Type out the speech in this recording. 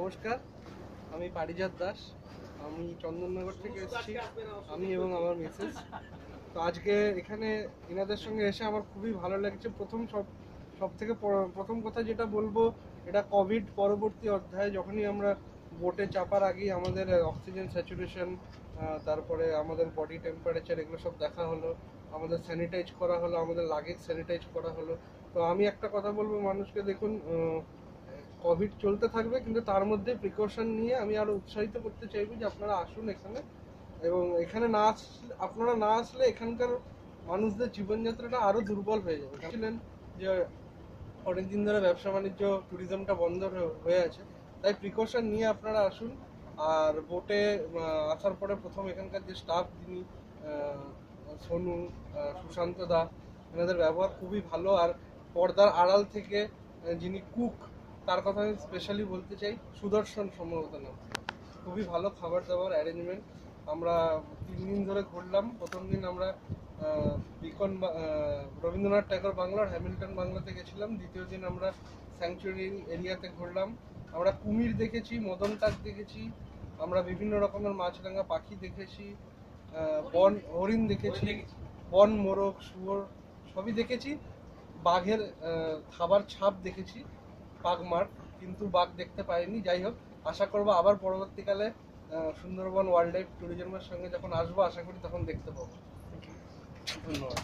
নমস্কার, আমি পারিজাত দাস। আমি চন্দননগর থেকে এসেছি, আমি এবং আমার মিসেস। তো আজকে এখানে এনাদের সঙ্গে এসে আমার খুবই ভালো লাগছে। সব থেকে প্রথম কথা যেটা বলবো, এটা কোভিড পরবর্তী অধ্যায়। যখনই আমরা বোটে চাপার আগেই আমাদের অক্সিজেন স্যাচুরেশন, তারপরে আমাদের বডি টেম্পারেচার, এগুলো সব দেখা হলো, আমাদের স্যানিটাইজ করা হলো, আমাদের লাগেজ স্যানিটাইজ করা হলো। তো আমি একটা কথা বলবো মানুষকে, দেখুন, কোভিড চলতে থাকবে, কিন্তু তার মধ্যে প্রিকশন নিয়ে আমি আরো উৎসাহিত করতে চাইবো যে আপনারা আসুন এখানে। এবং এখানে আপনারা না আসলে এখানকার মানুষদের জীবনযাত্রাটা আরো দুর্বল হয়ে যাবে। ছিলেন যে অনেকদিন ধরে ব্যবসা বাণিজ্য, ট্যুরিজমটা বন্ধ হয়ে আছে, তাই প্রিকশন নিয়ে আপনারা আসুন। আর বোটে আসার পরে প্রথম এখানকার যে স্টাফ, যিনি সোনু, সুশান্ত দা, এনাদের ব্যবহার খুবই ভালো। আর পর্দার আড়াল থেকে যিনি কুক, তার কথা আমি স্পেশালি বলতে চাই, সুদর্শন সম্ভবত নাম। খুবই ভালো খাবার দাবার অ্যারেঞ্জমেন্ট। আমরা 3 দিন ধরে ঘুরলাম। প্রথম দিন আমরা রবীন্দ্রনাথ ট্যাগর বাংলা আর হ্যামিল্টন বাংলাতে গেছিলাম। দ্বিতীয় দিন আমরা স্যাংচুয়ারি এরিয়াতে ঘুরলাম। আমরা কুমির দেখেছি, মদন টাক দেখেছি, আমরা বিভিন্ন রকমের মাছরাঙা পাখি দেখেছি, বন হরিণ দেখেছি, বন মোরগ, শুয়োর সবই দেখেছি। বাঘের খাবার ছাপ দেখেছি, বাঘমার, কিন্তু বাঘ দেখতে পাইনি। যাই হোক, আশা করবো আবার পরবর্তীকালে সুন্দরবন ওয়াইল্ড লাইফ ট্যুরিজমের সঙ্গে যখন আসবো, আশা করি তখন দেখতে পাবো। ধন্যবাদ।